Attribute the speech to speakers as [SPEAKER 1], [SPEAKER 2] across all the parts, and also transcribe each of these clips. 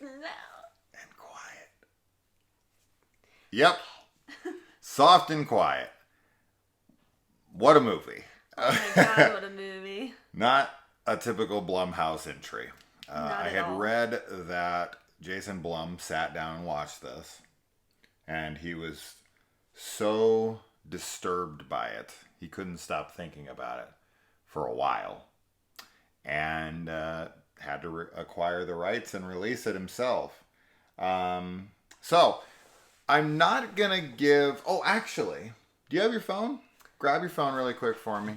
[SPEAKER 1] And quiet. Yep. Soft and quiet. What a movie.
[SPEAKER 2] Oh my God, what a movie.
[SPEAKER 1] Not a typical Blumhouse entry. I had
[SPEAKER 2] all.
[SPEAKER 1] read that Jason Blum sat down and watched this, and he was so disturbed by it, he couldn't stop thinking about it for a while, and had to acquire the rights and release it himself. So, I'm not going to give... Oh, actually, do you have your phone? Grab your phone really quick for me.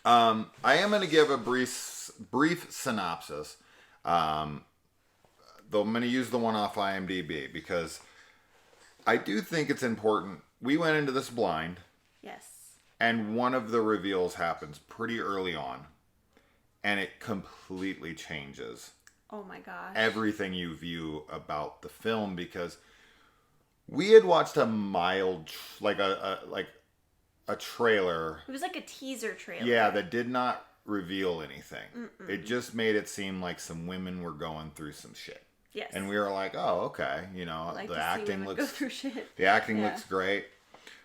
[SPEAKER 1] I am going to give a brief synopsis. Though I'm going to use the one off IMDb because I do think it's important. We went into this blind.
[SPEAKER 2] Yes.
[SPEAKER 1] And one of the reveals happens pretty early on. And it completely changes.
[SPEAKER 2] Oh my gosh.
[SPEAKER 1] Everything you view about the film, because we had watched a mild, like a trailer.
[SPEAKER 2] It was like a teaser trailer.
[SPEAKER 1] Yeah, that did not reveal anything. Mm-mm. It just made it seem like some women were going through some shit.
[SPEAKER 2] Yes.
[SPEAKER 1] And we were like, oh, okay. You know,
[SPEAKER 2] like
[SPEAKER 1] the acting looks...
[SPEAKER 2] Go through shit.
[SPEAKER 1] The acting looks great.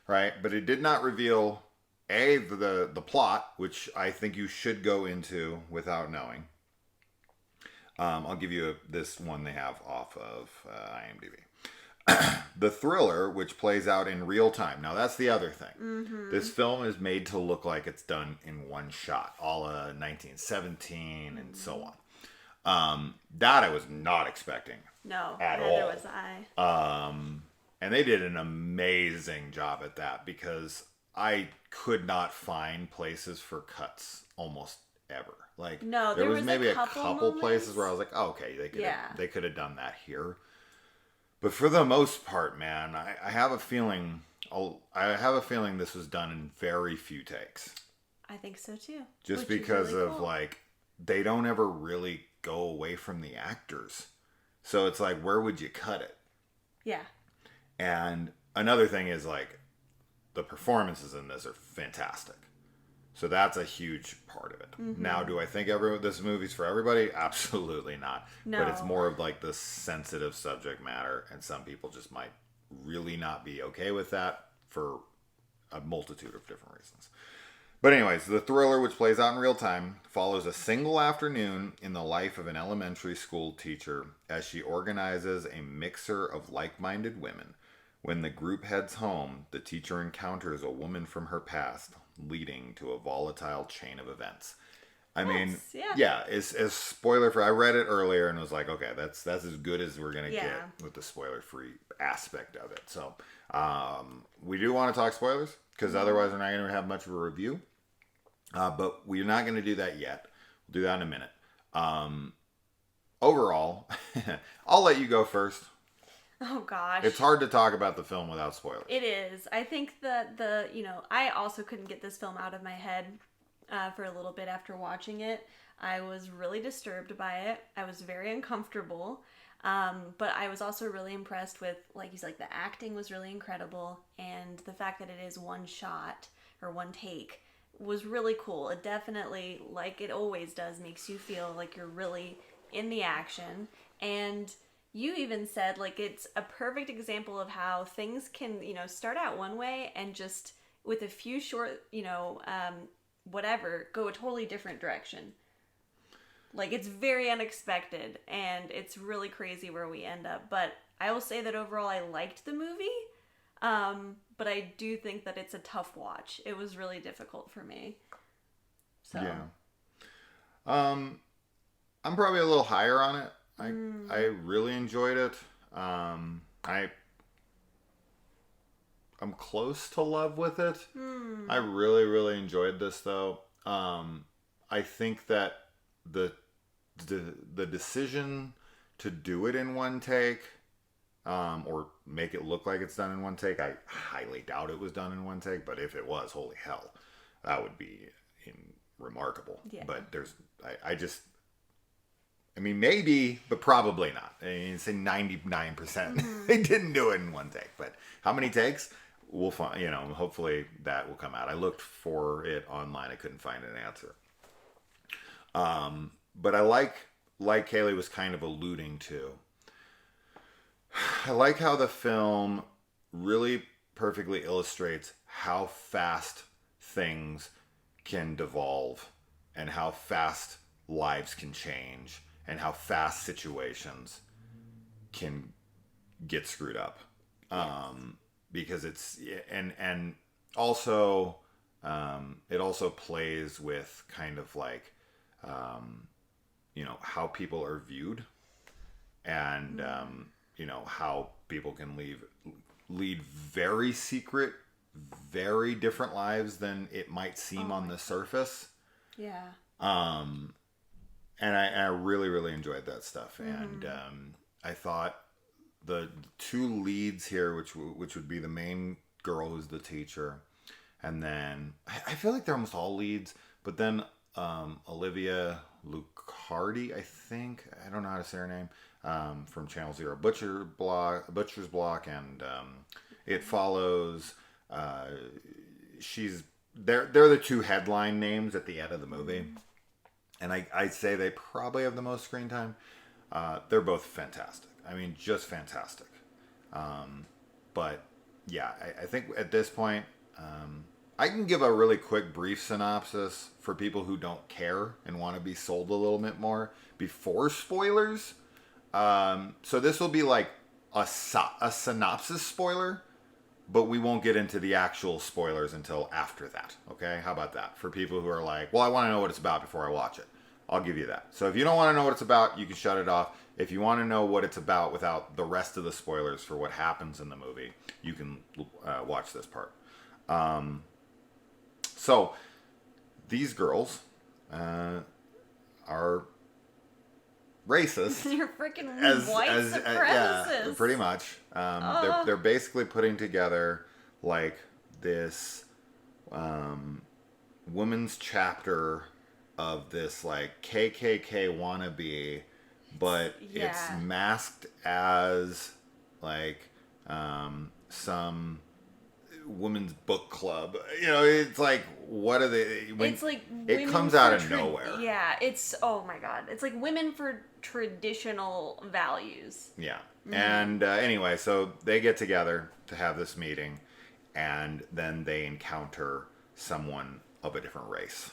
[SPEAKER 1] Right? But it did not reveal, the plot, which I think you should go into without knowing. I'll give you this one they have off of IMDb. The thriller, which plays out in real time. Now, that's the other thing. Mm-hmm. This film is made to look like it's done in one shot, a la 1917 and so on. That I was not expecting.
[SPEAKER 2] No,
[SPEAKER 1] at
[SPEAKER 2] neither
[SPEAKER 1] all.
[SPEAKER 2] was I.
[SPEAKER 1] And they did an amazing job at that, because I could not find places for cuts almost ever. Like,
[SPEAKER 2] no,
[SPEAKER 1] there was maybe a couple
[SPEAKER 2] places
[SPEAKER 1] places where I was like, oh, okay, they could have done that here. But for the most part, man, I have a feeling this was done in very few takes.
[SPEAKER 2] I think so too.
[SPEAKER 1] Just because of like, they don't ever really go away from the actors. So it's like, where would you cut it?
[SPEAKER 2] Yeah.
[SPEAKER 1] And another thing is, like, the performances in this are fantastic. So that's a huge part of it. Mm-hmm. Now, do I think this movie's for everybody? Absolutely not.
[SPEAKER 2] No.
[SPEAKER 1] But it's more of like the sensitive subject matter, and some people just might really not be okay with that for a multitude of different reasons. But anyways, the thriller, which plays out in real time, follows a single afternoon in the life of an elementary school teacher as she organizes a mixer of like-minded women. When the group heads home, the teacher encounters a woman from her past, leading to a volatile chain of events. I mean, it's spoiler free. I read it earlier and was like, okay, that's as good as we're gonna get with the spoiler free aspect of it. So we do want to talk spoilers, because otherwise we're not gonna have much of a review. But we're not gonna do that yet. We'll do that in a minute. Overall, I'll let you go first.
[SPEAKER 2] Oh gosh.
[SPEAKER 1] It's hard to talk about the film without spoilers.
[SPEAKER 2] It is. I think that I also couldn't get this film out of my head for a little bit after watching it. I was really disturbed by it. I was very uncomfortable. But I was also really impressed with, like you said, like, the acting was really incredible, and the fact that it is one shot or one take was really cool. It definitely, like it always does, makes you feel like you're really in the action. And you even said, like, it's a perfect example of how things can, start out one way and just with a few short, go a totally different direction. Like, it's very unexpected, and it's really crazy where we end up. But I will say that overall I liked the movie, but I do think that it's a tough watch. It was really difficult for me. So.
[SPEAKER 1] Yeah. I'm probably a little higher on it. I really enjoyed it. I'm close to love with it. I really, really enjoyed this, though. I think that the decision to do it in one take, or make it look like it's done in one take, I highly doubt it was done in one take. But if it was, holy hell, that would be remarkable. Yeah. But I mean, maybe, but probably not. I mean, say 99%. They didn't do it in one take. But how many takes? We'll find, hopefully that will come out. I looked for it online. I couldn't find an answer. But I like like Kaylee was kind of alluding to, I like how the film really perfectly illustrates how fast things can devolve and how fast lives can change and how fast situations can get screwed up. Because it's and also it also plays with kind of like how people are viewed and how people can lead very secret, very different lives than it might seem on the surface.
[SPEAKER 2] Yeah.
[SPEAKER 1] And I really, really enjoyed that stuff. And I thought the two leads here, which would be the main girl who's the teacher, and then I feel like they're almost all leads, but then Olivia Lucardi, I think, I don't know how to say her name, from Channel Zero Butcher's Block, and It Follows. They're the two headline names at the end of the movie, and I'd say they probably have the most screen time. They're both fantastic. I mean, just fantastic. But yeah, I think at this point, I can give a really quick, brief synopsis for people who don't care and want to be sold a little bit more before spoilers. So this will be like a synopsis spoiler, but we won't get into the actual spoilers until after that. Okay? How about that? For people who are like, well, I want to know what it's about before I watch it. I'll give you that. So if you don't want to know what it's about, you can shut it off. If you want to know what it's about without the rest of the spoilers for what happens in the movie, you can watch this part. So these girls are racist.
[SPEAKER 2] You're freaking white supremacists.
[SPEAKER 1] Yeah, pretty much. They're basically putting together like this women's chapter of this like KKK wannabe, but it's masked as like some women's book club. It's like, what are they?
[SPEAKER 2] It's like
[SPEAKER 1] it comes out of nowhere.
[SPEAKER 2] Yeah, it's, oh my god, it's like women for traditional values.
[SPEAKER 1] Yeah. And anyway, so they get together to have this meeting, and then they encounter someone of a different race,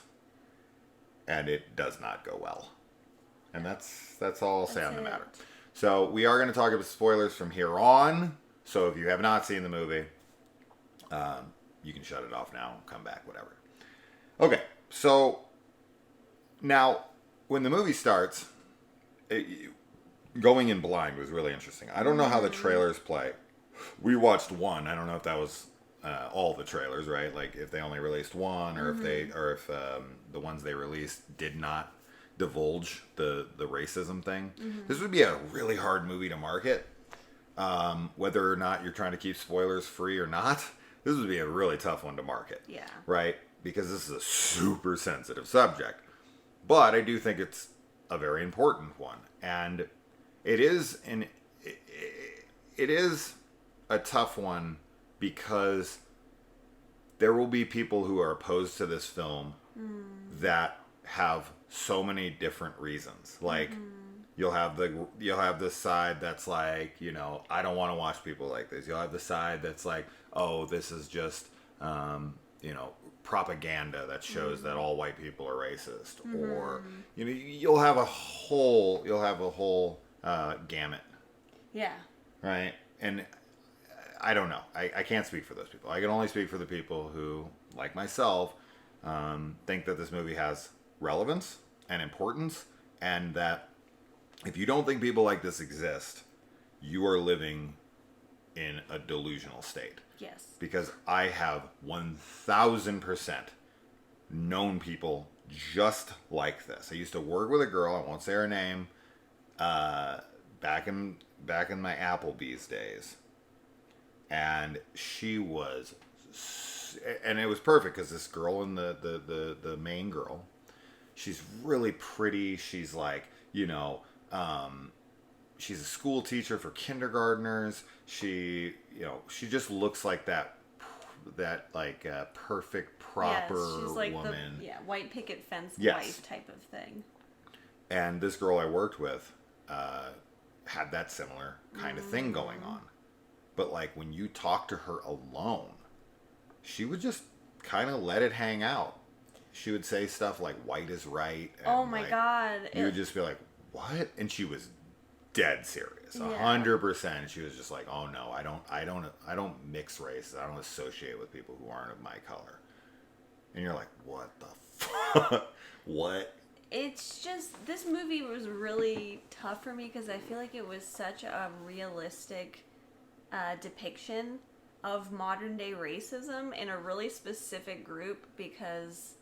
[SPEAKER 1] and it does not go well. And that's all I'll say on the matter. So we are going to talk about spoilers from here on. So if you have not seen the movie, you can shut it off now, come back, whatever. Okay, so now when the movie starts, going in blind was really interesting. I don't know how the trailers play. We watched one. I don't know if that was all the trailers, right? Like if they only released one, or if the ones they released did not divulge the racism thing. This would be a really hard movie to market, whether or not you're trying to keep spoilers free or not. This would be a really tough one to market. Yeah. Right? Because this is a super sensitive subject. But I do think it's a very important one. And it is a tough one because there will be people who are opposed to this film that have so many different reasons. Like you'll have the side that's like, I don't want to watch people like this. You'll have the side that's like, oh, this is just propaganda that shows that all white people are racist, or you'll have a whole gamut. Yeah. Right. And I don't know. I can't speak for those people. I can only speak for the people who, like myself, think that this movie has relevance and importance, and that if you don't think people like this exist, you are living in a delusional state. Yes. Because I have 1000% known people just like this. I used to work with a girl, I won't say her name, back in my Applebee's days. And she was, and it was perfect because this girl and the main girl, she's really pretty. She's like, she's a school teacher for kindergartners. She just looks like that perfect, proper
[SPEAKER 2] she's like
[SPEAKER 1] woman.
[SPEAKER 2] White picket fence wife type of thing.
[SPEAKER 1] And this girl I worked with had that similar kind of thing going on. But like when you talk to her alone, she would just kind of let it hang out. She would say stuff like "white is right." And
[SPEAKER 2] oh my God!
[SPEAKER 1] You would just be like, "What?" And she was dead serious, 100%. She was just like, "Oh no, I don't mix races. I don't associate with people who aren't of my color." And you're like, "What the fuck? What?"
[SPEAKER 2] It's just, this movie was really tough for me because I feel like it was such a realistic depiction of modern day racism in a really specific group, because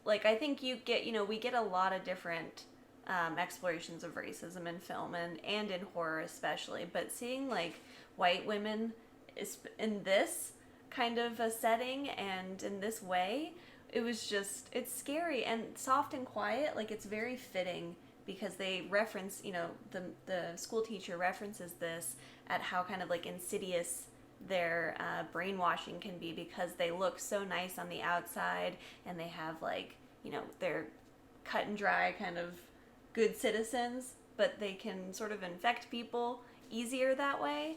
[SPEAKER 2] like I think we get a lot of different explorations of racism in film and in horror especially, but seeing like white women in this kind of a setting and in this way, it's scary and Soft and Quiet. Like, it's very fitting because they reference, the school teacher references this at how kind of like insidious their brainwashing can be, because they look so nice on the outside and they have like, they're cut and dry kind of good citizens, but they can sort of infect people easier that way.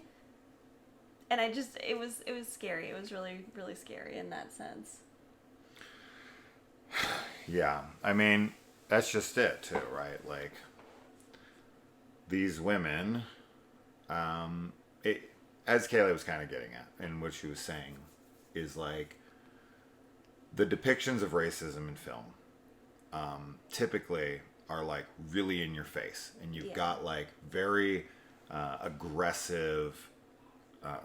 [SPEAKER 2] And it was scary. It was really, really scary in that sense.
[SPEAKER 1] Yeah, I mean, that's just it too, right? Like, these women, as Kaylee was kind of getting at, and what she was saying, is like, the depictions of racism in film typically are like really in your face, and you've got like very aggressive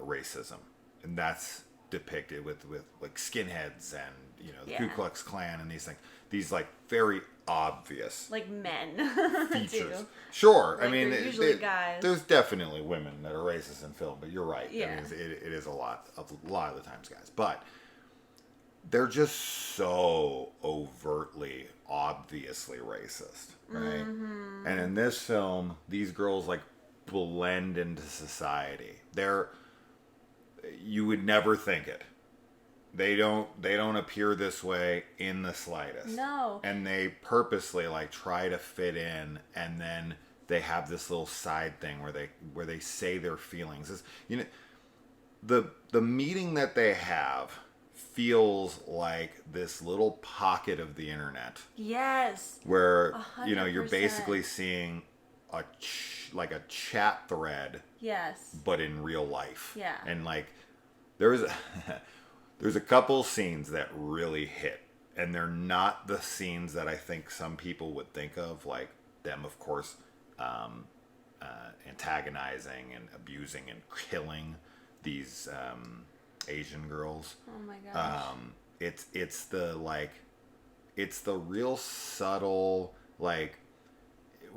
[SPEAKER 1] racism, and that's depicted with like skinheads and the Ku Klux Klan and these like very obvious
[SPEAKER 2] like men
[SPEAKER 1] features.
[SPEAKER 2] too.
[SPEAKER 1] Sure,
[SPEAKER 2] like,
[SPEAKER 1] I mean,
[SPEAKER 2] usually guys.
[SPEAKER 1] There's definitely women that are racist in film, but you're right.
[SPEAKER 2] Yeah.
[SPEAKER 1] I mean, it is a lot of the times guys, but they're just so overtly, obviously racist, right? Mm-hmm. And in this film, these girls like blend into society. You would never think it. They don't appear this way in the slightest.
[SPEAKER 2] No.
[SPEAKER 1] And they purposely like try to fit in, and then they have this little side thing where they say their feelings. The meeting that they have feels like this little pocket of the internet.
[SPEAKER 2] Yes.
[SPEAKER 1] Where
[SPEAKER 2] 100%.
[SPEAKER 1] You're basically seeing a chat thread.
[SPEAKER 2] Yes.
[SPEAKER 1] But in real life.
[SPEAKER 2] Yeah.
[SPEAKER 1] And like there's a couple scenes that really hit, and they're not the scenes that I think some people would think of, like them, of course, antagonizing and abusing and killing these Asian girls.
[SPEAKER 2] Oh my gosh.
[SPEAKER 1] It's the real subtle, like,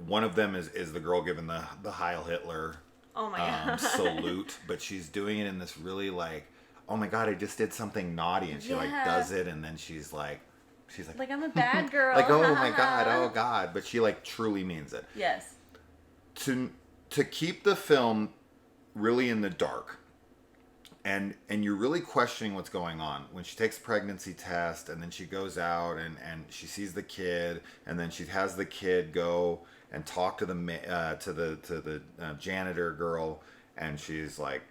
[SPEAKER 1] one of them is the girl giving the Heil Hitler
[SPEAKER 2] oh my God.
[SPEAKER 1] salute, but she's doing it in this really like, oh my God, I just did something naughty, and she like does it, and then she's like
[SPEAKER 2] I'm a bad girl.
[SPEAKER 1] like, oh my God, oh God, but she like truly means it.
[SPEAKER 2] Yes.
[SPEAKER 1] To keep the film really in the dark, and you're really questioning what's going on when she takes a pregnancy test, and then she goes out and she sees the kid, and then she has the kid go and talk to the janitor girl, and she's like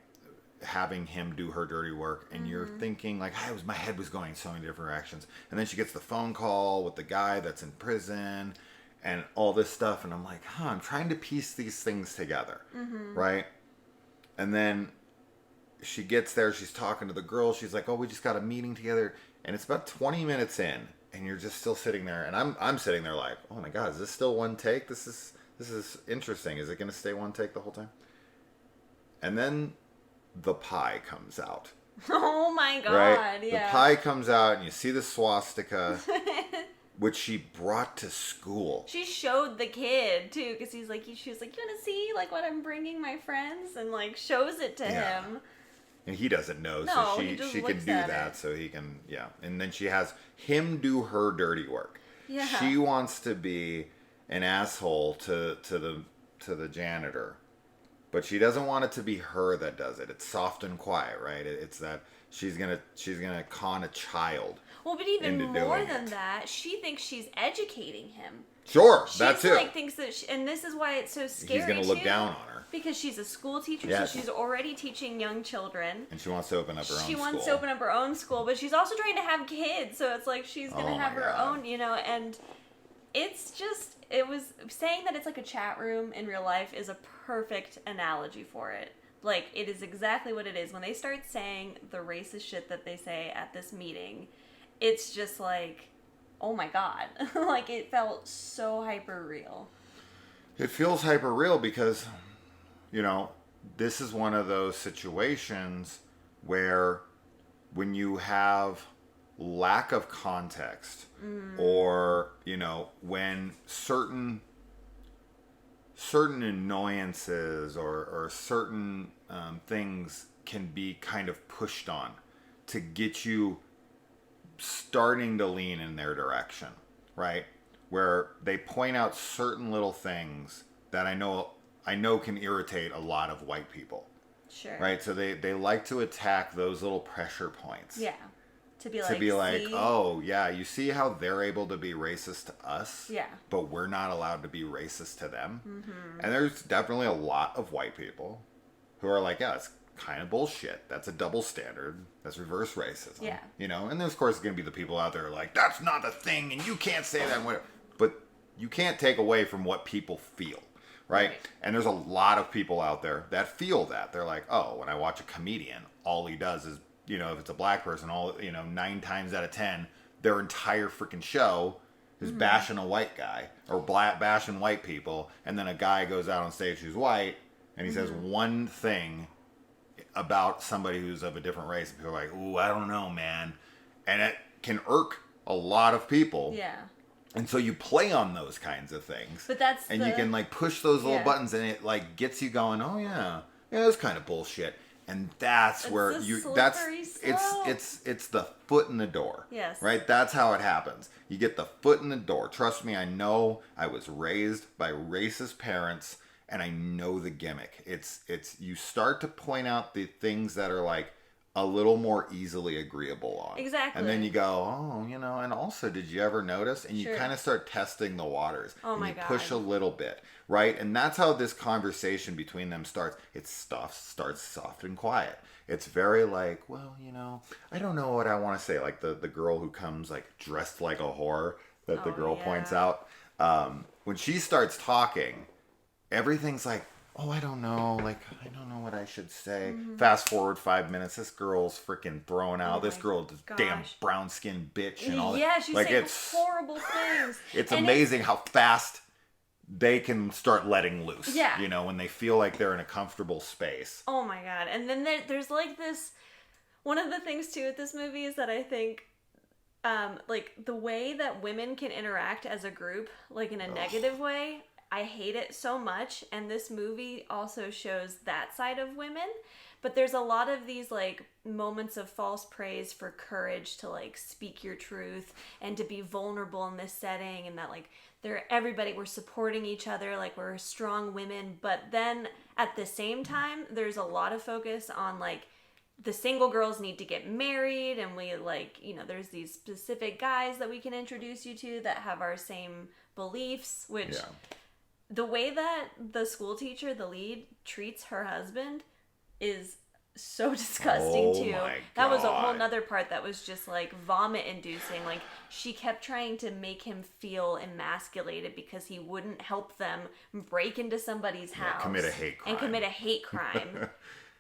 [SPEAKER 1] having him do her dirty work, and you're thinking like, my head was going so many different directions, and then she gets the phone call with the guy that's in prison and all this stuff, and I'm like, I'm trying to piece these things together, right? And then she gets there, she's talking to the girl, she's like, oh, we just got a meeting together, and it's about 20 minutes in, and you're just still sitting there, and I'm sitting there like, oh my God, is this still one take? This is interesting. Is it going to stay one take the whole time? And then the pie comes out.
[SPEAKER 2] Oh my God,
[SPEAKER 1] right?
[SPEAKER 2] yeah.
[SPEAKER 1] The pie comes out, and you see the swastika, which she brought to school.
[SPEAKER 2] She showed the kid too, because she was like, you want to see like what I'm bringing my friends, and like shows it to him.
[SPEAKER 1] And he doesn't know,
[SPEAKER 2] no,
[SPEAKER 1] so she can do that, so he can, And then she has him do her dirty work.
[SPEAKER 2] Yeah.
[SPEAKER 1] She wants to be an asshole to the janitor, but she doesn't want it to be her that does it. It's Soft and Quiet, right? It's that she's gonna con a child.
[SPEAKER 2] Well, but even more than that, she thinks she's educating him.
[SPEAKER 1] Sure,
[SPEAKER 2] She's
[SPEAKER 1] that too.
[SPEAKER 2] like thinks that, and this is why it's so scary.
[SPEAKER 1] He's gonna look down on her
[SPEAKER 2] because she's a school teacher,
[SPEAKER 1] yes.
[SPEAKER 2] so she's already teaching young children,
[SPEAKER 1] and she wants to open up her own school.
[SPEAKER 2] She wants to open up her own school, but she's also trying to have kids, so it's like she's gonna have her own, you know, and it's just, it was saying that it's like a chat room in real life is a perfect analogy for it. Like, it is exactly what it is. When they start saying the racist shit that they say at this meeting, it's just like, oh my god. Like, it felt so hyper real.
[SPEAKER 1] It feels hyper real because, you know, this is one of those situations where when you have lack of context or, you know, when certain annoyances or certain things can be kind of pushed on to get you starting to lean in their direction, right? Where they point out certain little things that I know can irritate a lot of white people.
[SPEAKER 2] Sure.
[SPEAKER 1] Right? So they like to attack those little pressure points.
[SPEAKER 2] Yeah. To be like, see?
[SPEAKER 1] Oh, yeah, you see how they're able to be racist to us?
[SPEAKER 2] Yeah.
[SPEAKER 1] But we're not allowed to be racist to them? Mm-hmm. And there's definitely a lot of white people who are like, yeah, it's kind of bullshit. That's a double standard. That's reverse racism.
[SPEAKER 2] Yeah.
[SPEAKER 1] You know? And there's, of course, going to be the people out there who are like, that's not the thing, and you can't say that. And whatever. But you can't take away from what people feel. Right? And there's a lot of people out there that feel that. They're like, oh, when I watch a comedian, all he does is, you know, if it's a black person, 9 times out of 10, their entire freaking show is bashing a white guy or bashing white people. And then a guy goes out on stage who's white and he says one thing about somebody who's of a different race. And people are like, ooh, I don't know, man. And it can irk a lot of people.
[SPEAKER 2] Yeah.
[SPEAKER 1] And so you play on those kinds of things.
[SPEAKER 2] But you
[SPEAKER 1] can like push those little buttons and it like gets you going, oh yeah, it's kind of bullshit. And that's where it's the foot in the door.
[SPEAKER 2] Yes.
[SPEAKER 1] Right? That's how it happens. You get the foot in the door. Trust me, I know I was raised by racist parents and I know the gimmick. It's you start to point out the things that are like a little more easily agreeable on.
[SPEAKER 2] Exactly.
[SPEAKER 1] And then you go, oh, you know, and also, did you ever notice? And you kind of start testing the waters.
[SPEAKER 2] Oh
[SPEAKER 1] and
[SPEAKER 2] my
[SPEAKER 1] you
[SPEAKER 2] God.
[SPEAKER 1] push a little bit, right? And that's how this conversation between them starts. It starts soft and quiet. It's very like, well, you know, I don't know what I want to say. Like the girl who comes like dressed like a whore that the girl points out. When she starts talking, everything's like, oh, I don't know. Like, I don't know what I should say. Fast forward 5 minutes. This girl's freaking throwing out. This girl, this damn brown skinned bitch and all that.
[SPEAKER 2] Yeah, she's
[SPEAKER 1] like,
[SPEAKER 2] saying horrible things.
[SPEAKER 1] It's amazing how fast they can start letting loose.
[SPEAKER 2] Yeah.
[SPEAKER 1] You know, when they feel like they're in a comfortable space.
[SPEAKER 2] Oh my God. And then there's like this, one of the things too with this movie is that I think like the way that women can interact as a group, like in a negative way, I hate it so much. And this movie also shows that side of women. But there's a lot of these like moments of false praise for courage to like speak your truth and to be vulnerable in this setting, and that like we're supporting each other, like we're strong women. But then at the same time, there's a lot of focus on like the single girls need to get married, and we like, you know, there's these specific guys that we can introduce you to that have our same beliefs, which the way that the school teacher, the lead, treats her husband is so disgusting too. That was a whole nother part that was just like vomit inducing. Like, she kept trying to make him feel emasculated because he wouldn't help them break into somebody's house
[SPEAKER 1] commit a hate crime.
[SPEAKER 2] and commit a hate crime.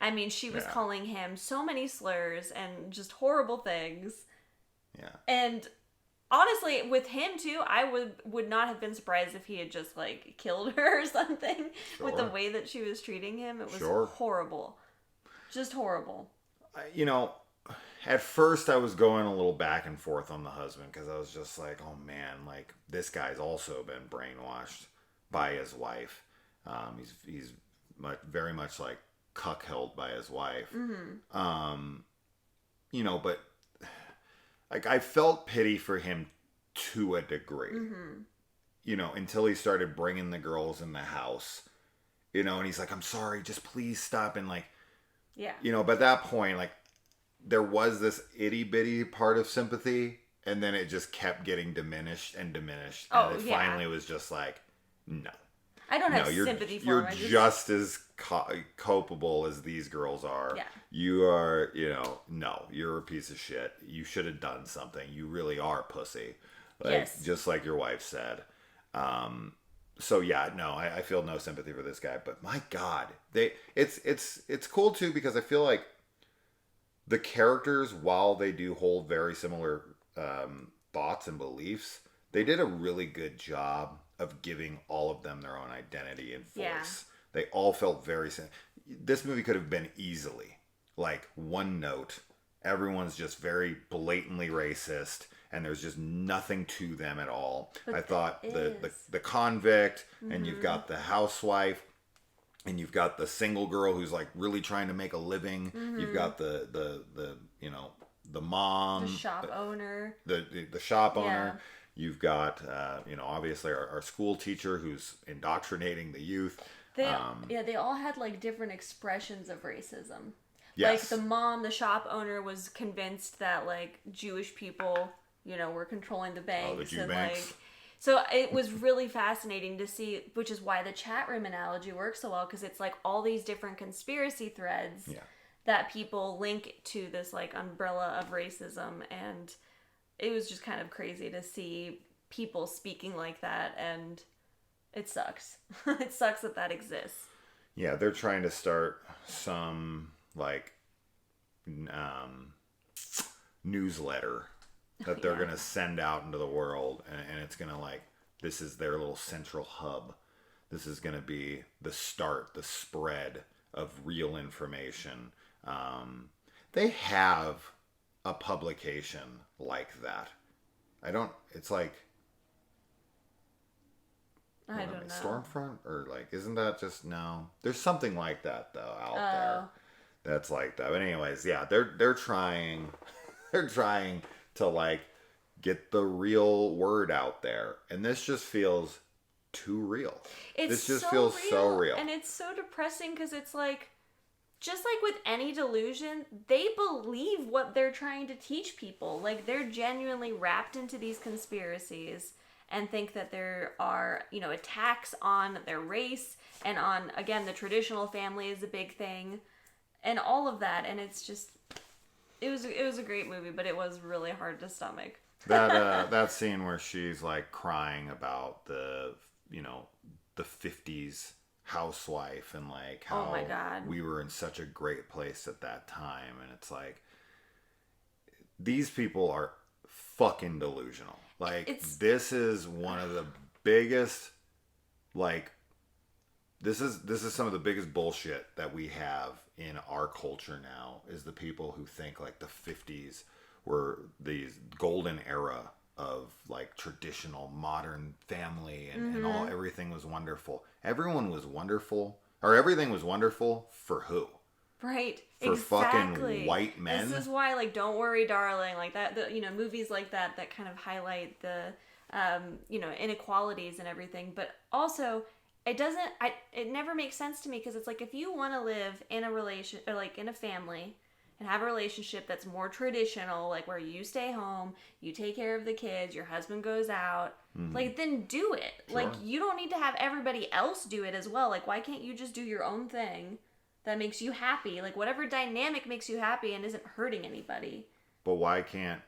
[SPEAKER 2] I mean, she was calling him so many slurs and just horrible things.
[SPEAKER 1] Yeah.
[SPEAKER 2] And honestly, with him too, I would not have been surprised if he had just like killed her or something. With the way that she was treating him. It was horrible. Just horrible.
[SPEAKER 1] You know, at first I was going a little back and forth on the husband because I was just like, oh man, like this guy's also been brainwashed by his wife. He's very much like cuck held by his wife. Mm-hmm. You know, but like I felt pity for him to a degree. Mm-hmm. You know, until he started bringing the girls in the house. You know, and he's like, I'm sorry, just please stop. And like, you know, but at that point, like, there was this itty bitty part of sympathy, and then it just kept getting diminished and diminished,
[SPEAKER 2] Oh,
[SPEAKER 1] and it
[SPEAKER 2] yeah.
[SPEAKER 1] finally was just like, no.
[SPEAKER 2] I don't have
[SPEAKER 1] you're,
[SPEAKER 2] sympathy for
[SPEAKER 1] you're
[SPEAKER 2] him.
[SPEAKER 1] just as culpable as these girls are.
[SPEAKER 2] Yeah.
[SPEAKER 1] You are, no, you're a piece of shit. You should have done something. You really are pussy. Like,
[SPEAKER 2] Yes.
[SPEAKER 1] just like your wife said. So yeah, no, I feel no sympathy for this guy, but my God, it's cool too, because I feel like the characters, while they do hold very similar thoughts and beliefs, they did a really good job of giving all of them their own identity and voice.
[SPEAKER 2] Yeah.
[SPEAKER 1] They all felt very similar. This movie could have been easily like one note. Everyone's just very blatantly racist, and there's just nothing to them at all.
[SPEAKER 2] But
[SPEAKER 1] I thought
[SPEAKER 2] there
[SPEAKER 1] the convict, and you've got the housewife, and you've got the single girl who's like really trying to make a living. You've got the the mom,
[SPEAKER 2] The shop owner.
[SPEAKER 1] the shop
[SPEAKER 2] Yeah.
[SPEAKER 1] owner. You've got obviously our school teacher who's indoctrinating the youth.
[SPEAKER 2] They all had like different expressions of racism.
[SPEAKER 1] Yes.
[SPEAKER 2] Like the mom, the shop owner, was convinced that like Jewish people, were controlling the banks.
[SPEAKER 1] the Jew
[SPEAKER 2] and
[SPEAKER 1] banks.
[SPEAKER 2] like so it was really fascinating to see, which is why the chat room analogy works so well, because it's like all these different conspiracy threads that people link to this like umbrella of racism, and it was just kind of crazy to see people speaking like that, and it sucks. It sucks that exists.
[SPEAKER 1] Yeah, they're trying to start some like newsletter that they're gonna send out into the world, and it's gonna like, this is their little central hub. This is gonna be the start, the spread of real information. They have a publication like that. It's like,
[SPEAKER 2] I don't know.
[SPEAKER 1] Stormfront, or like, isn't that just, no? There's something like that though out there that's like that. But anyways, yeah, they're trying to like get the real word out there, and this just feels too real. This just feels so real,
[SPEAKER 2] and it's so depressing, because it's like, just like with any delusion, they believe what they're trying to teach people. Like, they're genuinely wrapped into these conspiracies and think that there are, attacks on their race and on, again, the traditional family is a big thing and all of that. And it's just, it was a great movie, but it was really hard to stomach.
[SPEAKER 1] that scene where she's like crying about the 50s housewife, and like how
[SPEAKER 2] oh my God,
[SPEAKER 1] we were in such a great place at that time, and it's like, these people are fucking delusional. Like, this is one of the biggest, like, this is some of the biggest bullshit that we have in our culture now, is the people who think like the 50s were these golden era of like traditional modern family, and everything was wonderful. Everyone was wonderful, or everything was wonderful for who?
[SPEAKER 2] Right.
[SPEAKER 1] For
[SPEAKER 2] exactly.
[SPEAKER 1] fucking white men.
[SPEAKER 2] This is why, like, Don't Worry, Darling, like that, movies like that kind of highlight the, inequalities and everything. But also, it never makes sense to me, because it's like, if you want to live in a relation, or like in a family, and have a relationship that's more traditional, like where you stay home, you take care of the kids, your husband goes out, like, then do it.
[SPEAKER 1] Sure.
[SPEAKER 2] Like, you don't need to have everybody else do it as well. Like, why can't you just do your own thing that makes you happy? Like, whatever dynamic makes you happy and isn't hurting anybody.
[SPEAKER 1] But why can't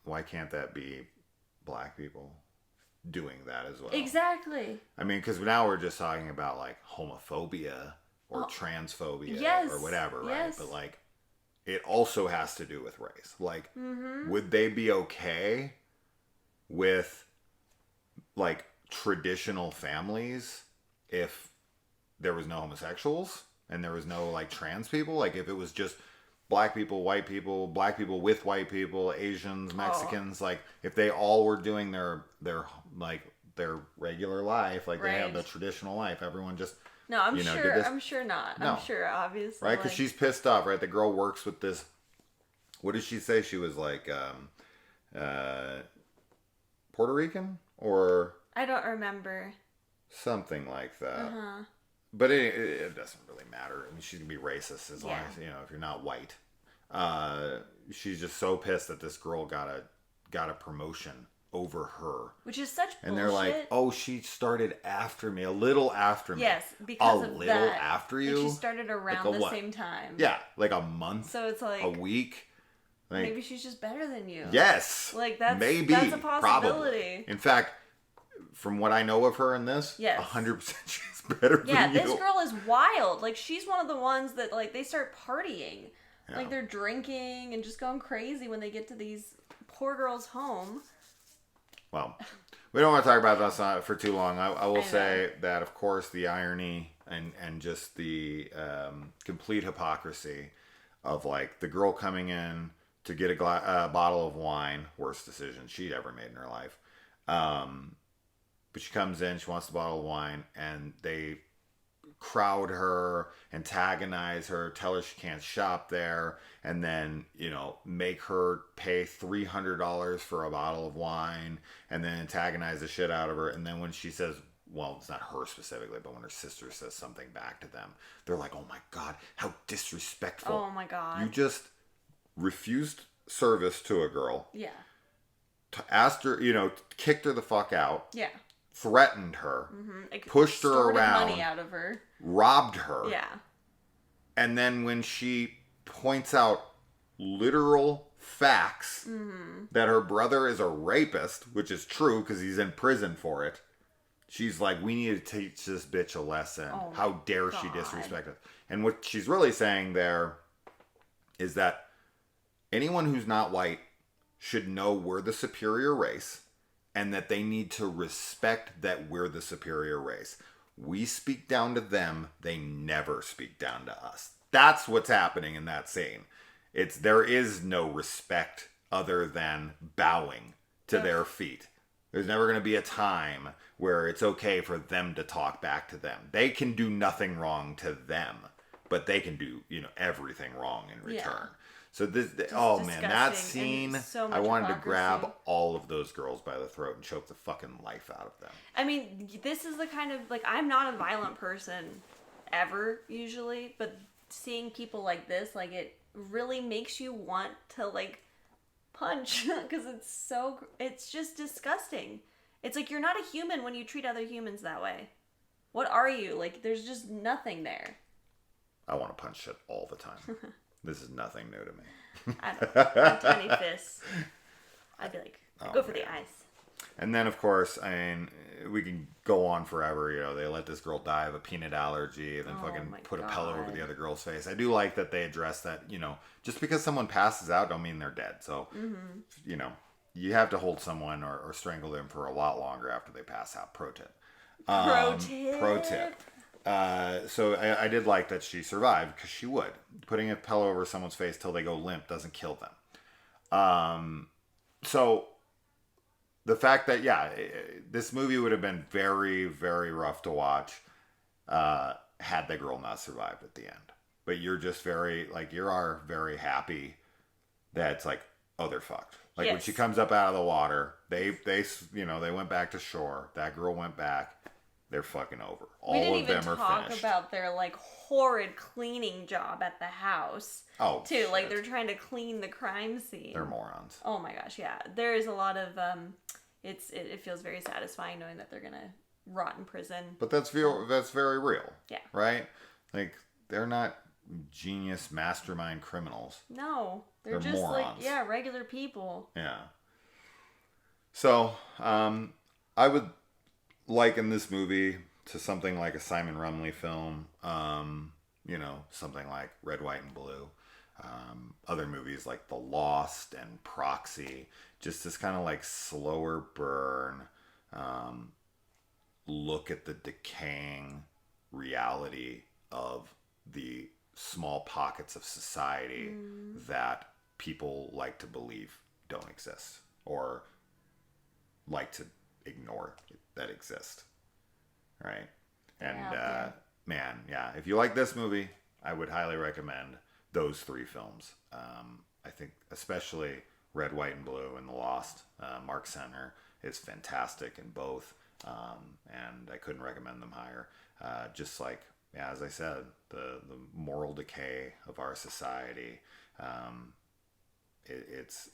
[SPEAKER 1] that be black people doing that as well?
[SPEAKER 2] Exactly.
[SPEAKER 1] I mean, because now we're just talking about like homophobia or transphobia or whatever, right?
[SPEAKER 2] Yes.
[SPEAKER 1] But like, it also has to do with race. Like, would they be okay with like traditional families if there was no homosexuals and there was no like trans people? Like, if it was just black people, white people, black people with white people, Asians, Mexicans, like if they all were doing their regular life, like they have the traditional life, everyone just,
[SPEAKER 2] no, I'm
[SPEAKER 1] did
[SPEAKER 2] sure.
[SPEAKER 1] this.
[SPEAKER 2] I'm sure not.
[SPEAKER 1] No.
[SPEAKER 2] I'm sure, obviously.
[SPEAKER 1] Right? Because she's pissed off, right? The girl works with this. What did she say? She was like Puerto Rican or
[SPEAKER 2] I don't remember.
[SPEAKER 1] something like that. But it doesn't really matter. I mean, she can be racist as long as, if you're not white. She's just so pissed that this girl got got a promotion over her.
[SPEAKER 2] Which is such bullshit.
[SPEAKER 1] And they're like, oh, she started after me, a little after me.
[SPEAKER 2] Yes, because
[SPEAKER 1] a
[SPEAKER 2] of
[SPEAKER 1] little
[SPEAKER 2] that.
[SPEAKER 1] after
[SPEAKER 2] Like,
[SPEAKER 1] you.
[SPEAKER 2] she started around
[SPEAKER 1] like
[SPEAKER 2] the same time.
[SPEAKER 1] Yeah, like a month.
[SPEAKER 2] So it's like
[SPEAKER 1] a week. Like,
[SPEAKER 2] maybe she's just better than you.
[SPEAKER 1] Yes.
[SPEAKER 2] Like that's
[SPEAKER 1] maybe
[SPEAKER 2] that's a possibility.
[SPEAKER 1] Probably. In fact, from what I know of her in this,
[SPEAKER 2] yes.
[SPEAKER 1] 100% she's better than you.
[SPEAKER 2] Yeah, this girl is wild. Like she's one of the ones that like they start partying. Yeah. Like they're drinking and just going crazy when they get to these poor girls' home.
[SPEAKER 1] Well, we don't want to talk about this for too long. I will say that, of course, the irony and just the complete hypocrisy of like the girl coming in to get a bottle of wine, worst decision she'd ever made in her life. But she comes in, she wants the bottle of wine, and they crowd her, antagonize her, tell her she can't shop there, and then, you know, make her pay $300 for a bottle of wine, and then antagonize the shit out of her. And then when she says, well, it's not her specifically, but when her sister says something back to them, they're like, oh my God, how disrespectful.
[SPEAKER 2] Oh my God.
[SPEAKER 1] You just refused service to a girl.
[SPEAKER 2] Yeah.
[SPEAKER 1] Asked her, you know, kicked her the fuck out.
[SPEAKER 2] Yeah.
[SPEAKER 1] Threatened her.
[SPEAKER 2] Mm-hmm.
[SPEAKER 1] Pushed her around.
[SPEAKER 2] Money out of her.
[SPEAKER 1] Robbed her.
[SPEAKER 2] Yeah.
[SPEAKER 1] And then when she points out literal facts that her brother is a rapist, which is true because he's in prison for it, she's like, we need to teach this bitch a lesson.
[SPEAKER 2] Oh
[SPEAKER 1] how dare she disrespect us? And what she's really saying there is that anyone who's not white should know we're the superior race and that they need to respect that we're the superior race. We speak down to them. They never speak down to us. That's what's happening in that scene. There is no respect other than bowing to their feet. There's never going to be a time where it's okay for them to talk back to them. They can do nothing wrong to them, but they can do, you know, everything wrong in return. Yeah. So oh man, that scene, so I wanted to grab all of those girls by the throat and choke the fucking life out of them.
[SPEAKER 2] I mean, this is the kind of, like, I'm not a violent person ever, usually, but seeing people like this, like, it really makes you want to, like, punch, because it's just disgusting. It's like, you're not a human when you treat other humans that way. What are you? Like, there's just nothing there.
[SPEAKER 1] I want to punch shit all the time. This is nothing new to me.
[SPEAKER 2] I don't know. Tiny fists. I'd be like, go for the eyes.
[SPEAKER 1] And then, of course, I mean, we can go on forever. You know, they let this girl die of a peanut allergy and then fucking put a pillow over the other girl's face. I do like that they address that, you know, just because someone passes out don't mean they're dead. So, you know, you have to hold someone or strangle them for a lot longer after they pass out. Pro tip. Pro tip. So I did like that she survived because she would. Putting a pillow over someone's face till they go limp doesn't kill them. So the fact that, this movie would have been very, very rough to watch had the girl not survived at the end. But you're just you are very happy that it's like, oh, they're fucked. Like when she comes up out of the water, they went back to shore. That girl went back. They're fucking over. All of them are finished. We didn't even talk
[SPEAKER 2] about their, like, horrid cleaning job at the house.
[SPEAKER 1] Oh,
[SPEAKER 2] too. Shit. Like, they're trying to clean the crime scene.
[SPEAKER 1] They're morons.
[SPEAKER 2] Oh my gosh, yeah. There is a lot of, it feels very satisfying knowing that they're gonna rot in prison.
[SPEAKER 1] But that's very real.
[SPEAKER 2] Yeah.
[SPEAKER 1] Right? Like, they're not genius mastermind criminals.
[SPEAKER 2] No. They're just morons. Like, regular people.
[SPEAKER 1] Yeah. So, I would liken this movie to something like a Simon Rumley film, you know, something like Red, White, and Blue. Other movies like The Lost and Proxy, just this kind of like slower burn, look at the decaying reality of the small pockets of society that people like to believe don't exist or like to ignore that exist. Right? And if you like this movie, I would highly recommend those three films. I think especially Red, White, and Blue and The Lost. Mark Center is fantastic in both, and I couldn't recommend them higher. Just like, as I said, the moral decay of our society, it's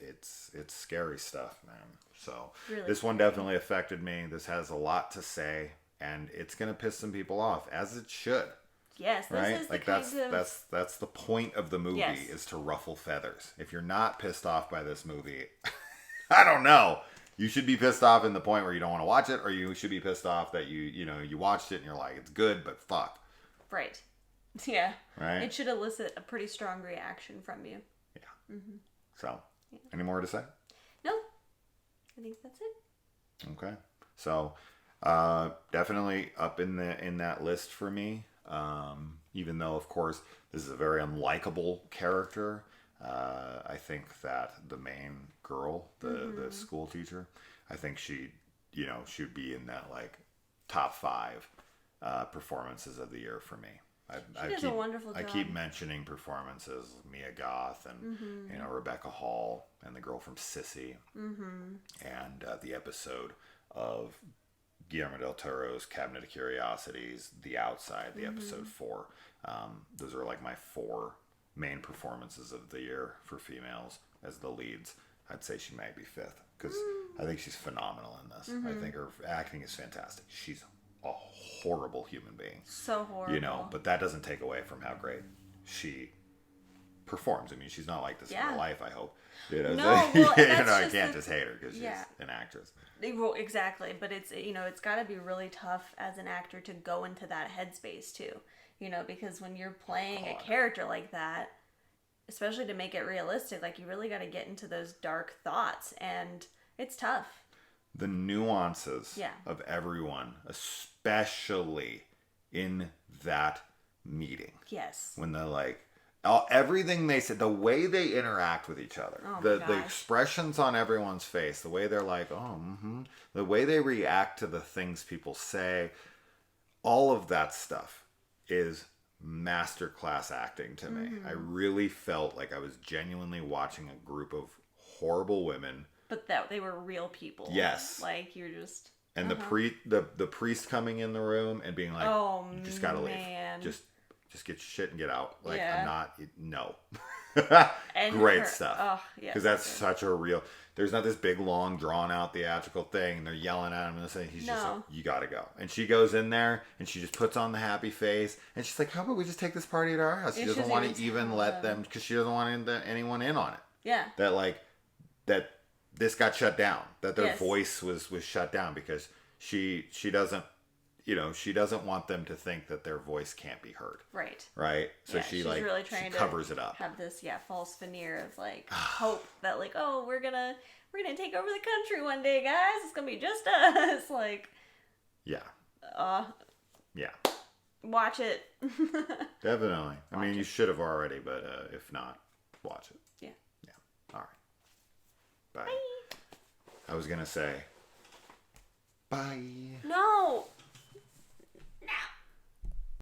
[SPEAKER 1] scary stuff, man. So
[SPEAKER 2] Really
[SPEAKER 1] this one
[SPEAKER 2] scary.
[SPEAKER 1] definitely affected me. This has a lot to say, and it's gonna piss some people off, as it should.
[SPEAKER 2] Yes, this
[SPEAKER 1] Right?
[SPEAKER 2] is the
[SPEAKER 1] Like
[SPEAKER 2] kind of
[SPEAKER 1] that's the point of the movie,
[SPEAKER 2] Yes.
[SPEAKER 1] is to ruffle feathers. If you're not pissed off by this movie, I don't know. You should be pissed off in the point where you don't want to watch it, or you should be pissed off that you watched it and you're like, it's good, but fuck.
[SPEAKER 2] right. Yeah.
[SPEAKER 1] Right?
[SPEAKER 2] It should elicit a pretty strong reaction from you.
[SPEAKER 1] Yeah. So, any more to say?
[SPEAKER 2] No, I think that's it.
[SPEAKER 1] Okay. So, definitely up in that list for me. Even though, of course, this is a very unlikable character. I think that the main girl, the school teacher, I think she should be in that like top 5 performances of the year for me.
[SPEAKER 2] She does a wonderful job.
[SPEAKER 1] I keep mentioning performances, Mia Goth and Rebecca Hall and the girl from Sissy, and the episode of Guillermo del Toro's Cabinet of Curiosities, The Outside, the episode 4. Those are like my 4 main performances of the year for females as the leads. I'd say she might be 5th because I think she's phenomenal in this. I think her acting is fantastic. She's a horrible human being.
[SPEAKER 2] So horrible.
[SPEAKER 1] But that doesn't take away from how great she performs. I mean, she's not like this in real life, I hope.
[SPEAKER 2] No, well,
[SPEAKER 1] I can't just hate her because she's an actress.
[SPEAKER 2] Well, exactly, but it's got to be really tough as an actor to go into that headspace too. Because when you're playing a character like that, especially to make it realistic, like you really got to get into those dark thoughts, and it's tough.
[SPEAKER 1] The nuances of everyone, especially in that meeting.
[SPEAKER 2] Yes.
[SPEAKER 1] When they're like, everything they said, the way they interact with each other, the expressions on everyone's face, the way they're like, the way they react to the things people say, all of that stuff is masterclass acting to me. I really felt like I was genuinely watching a group of horrible women.
[SPEAKER 2] But that they were real people.
[SPEAKER 1] Yes.
[SPEAKER 2] Like you're just.
[SPEAKER 1] And the priest coming in the room and being like, you just gotta leave. Just get your shit and get out. Like, I'm not, no. Great stuff.
[SPEAKER 2] Oh, yeah.
[SPEAKER 1] Because that's such a real, there's not this big, long, drawn out theatrical thing. They're yelling at him and saying, he's just like, you gotta go. And she goes in there and she just puts on the happy face. And she's like, how about we just take this party to our house? She doesn't want to even let them, because she doesn't want anyone in on it.
[SPEAKER 2] Yeah.
[SPEAKER 1] That this got shut down. That their voice was shut down because she doesn't, she doesn't want them to think that their voice can't be heard.
[SPEAKER 2] Right.
[SPEAKER 1] Right? So
[SPEAKER 2] she's really trying
[SPEAKER 1] she covers it up.
[SPEAKER 2] Have this false veneer of like hope that like, oh, we're gonna take over the country one day, guys. It's gonna be just us. Like,
[SPEAKER 1] yeah. Yeah.
[SPEAKER 2] Watch it.
[SPEAKER 1] Definitely. I mean, you should have already, but if not, watch it.
[SPEAKER 2] Yeah.
[SPEAKER 1] Yeah. All right. Bye. I was gonna say bye.